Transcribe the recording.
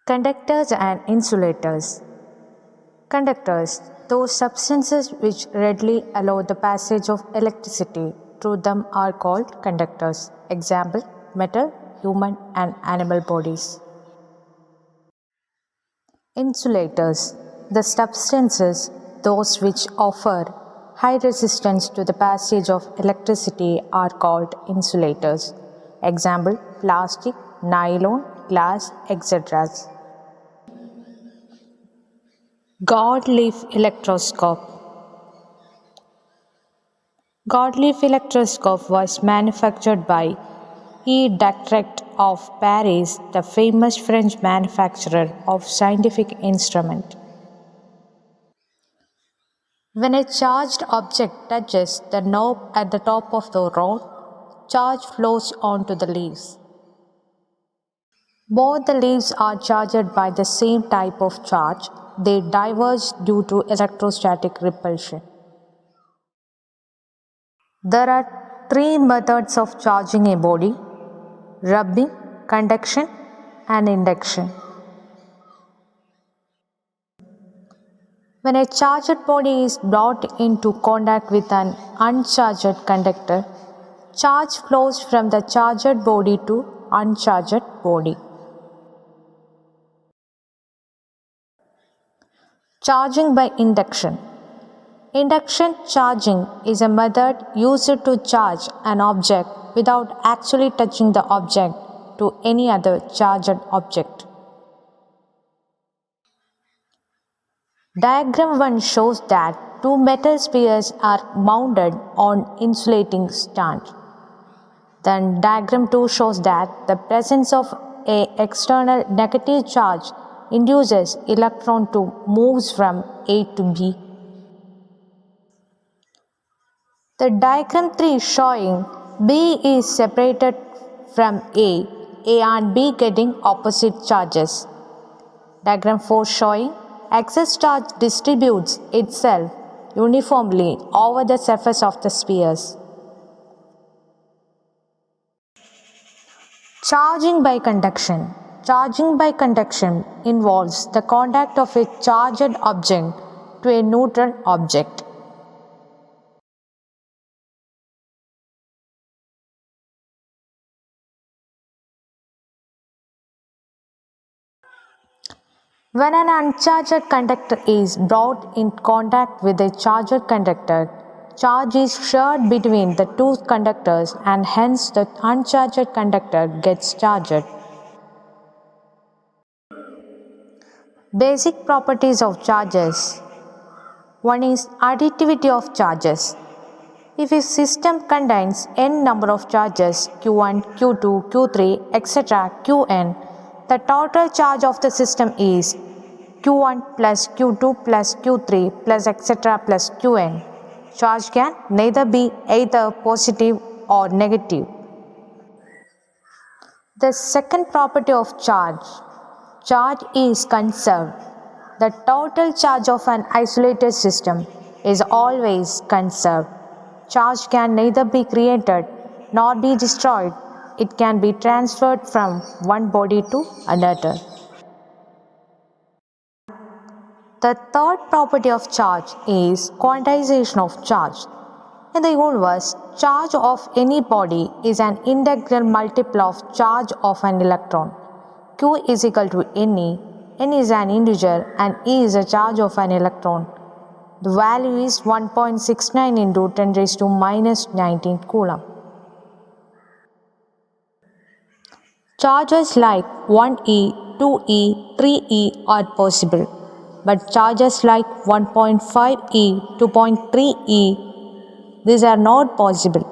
Conductors and insulators. Conductors, those substances which readily allow the passage of electricity through them are called conductors. Example, metal, human and animal bodies. Insulators, the substances, those which offer high resistance to the passage of electricity are called insulators. Example, plastic, nylon, glass, etc. Gold-leaf electroscope. Gold-leaf electroscope was manufactured by E. Dactret of Paris, the famous French manufacturer of scientific instrument. When a charged object touches the knob at the top of the rod, charge flows onto the leaves. Both the leaves are charged by the same type of charge. They diverge due to electrostatic repulsion. There are three methods of charging a body: rubbing, conduction, and induction. When a charged body is brought into contact with an uncharged conductor, charge flows from the charged body to uncharged body. Charging by induction. Induction charging is a method used to charge an object without actually touching the object to any other charged object. Diagram 1 shows that two metal spheres are mounted on insulating stand. Then diagram 2 shows that the presence of a external negative charge induces electron to move from A to B. The diagram 3 showing B is separated from A and B getting opposite charges. Diagram 4 showing excess charge distributes itself uniformly over the surface of the spheres. Charging by conduction. Charging by conduction involves the contact of a charged object to a neutral object. When an uncharged conductor is brought in contact with a charged conductor, charge is shared between the two conductors and hence the uncharged conductor gets charged. Basic properties of charges. One is additivity of charges. If a system contains n number of charges q1, q2, q3, etc., qn, the total charge of the system is q1 plus q2 plus q3 plus etc. plus qn. Charge can neither be either positive or negative. The second property of charge is conserved. The total charge of an isolated system is always conserved. Charge can neither be created nor be destroyed. It can be transferred from one body to another. The third property of charge is quantization of charge. In the universe, charge of any body is an integral multiple of charge of an electron. Q is equal to Ne. N is an integer and E is a charge of an electron. The value is 1.69 into 10 raised to minus 19 coulomb. Charges like 1e, 2e, 3e are possible, but charges like 1.5e, 2.3e, these are not possible.